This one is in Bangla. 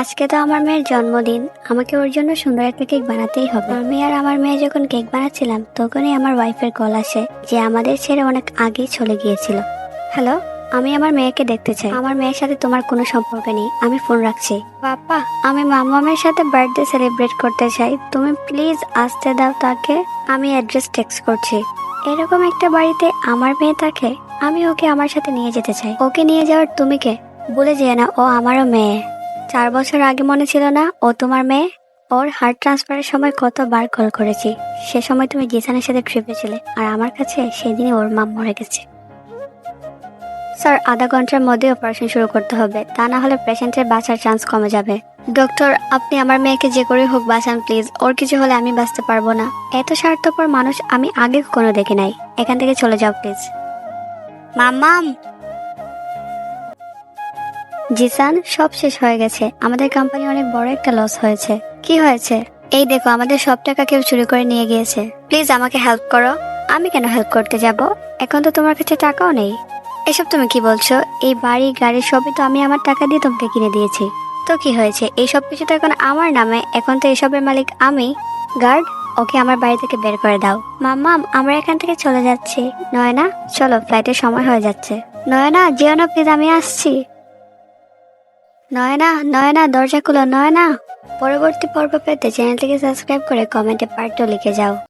আজকে তো আমার মেয়ের জন্মদিন, আমাকে ওর জন্য সুন্দর একটা কেক বানাতেই হবে। আমি আর আমার মেয়ে যখন কেক বানাচ্ছিলাম তখনই আমার ওয়াইফের কল আসে যে আমাদের ছেড়ে অনেক আগেই চলে গিয়েছিল। হ্যালো, আমি আমার মেয়েকে দেখতে চাই। আমার মেয়ের সাথে তোমার কোনো সম্পর্ক নেই, আমি ফোন রাখছি। পাপা, আমি মামামের সাথে বার্থডে সেলিব্রেট করতে চাই, তুমি প্লিজ আসতে দাও তাকে। আমি অ্যাড্রেস টেক্সট করছি। এরকম একটা বাড়িতে আমার মেয়ে থাকে, আমি ওকে আমার সাথে নিয়ে যেতে চাই। ওকে নিয়ে যাওয়ার তুমি কে? ভুলে যেও না ও আমারও মেয়ে। 4 বছর আগে মনে ছিল না ও তোমার মেয়ে? ওর হার্ট ট্রান্সফারের সময় কতবার কল করেছি। সে সময় তুমি জিসানের সাথে ট্রিপে ছিলে, আর আমার কাছে সেদিনই ওর মা মরে গেছে। স্যার, আধা ঘন্টার মধ্যে অপারেশন শুরু করতে হবে, তা না হলে পেশেন্টের বাঁচার চান্স কমে যাবে। ডক্টর, আপনি আমার মেয়েকে যে করে হোক বাঁচান প্লিজ, ওর কিছু হলে আমি বাঁচতে পারবো না। এত স্বার্থপর মানুষ আমি আগে কখনো দেখি নাই। এখান থেকে চলে যাও প্লিজ। মাম্মাম। জিসান, সব শেষ হয়ে গেছে। আমাদের কোম্পানি অনেক বড় একটা লস হয়েছে। কি হয়েছে? এই দেখো, আমাদের সব টাকা কেউ চুরি করে নিয়ে গিয়েছে। প্লিজ আমাকে হেল্প করো। আমি কেন হেল্প করতে যাব? এখন তো তোমার কাছে টাকাও নেই। এসব তুমি কি বলছো? এই বাড়ি গাড়ি সবই তো আমি আমার টাকা দিয়ে তোমাকে কিনে দিয়েছি। তো কি হয়েছে? এই সব কিছু তো এখন আমার নামে, এখন তো এসবের মালিক আমি। গার্ড, ওকে আমার বাড়ি থেকে বের করে দাও। মাম্মাম, আমরা এখান থেকে চলে যাচ্ছি। নয়না, চলো, ফ্লাইটের সময় হয়ে যাচ্ছে। নয়না, যেও না প্লিজ, আমি আসছি। নয়না, নয়না, দরজা খুলো নয়না। পরবর্তী পর্ব পেতে চ্যানেলটিকে সাবস্ক্রাইব করে কমেন্টে পার্ট 2 লিখে যাও।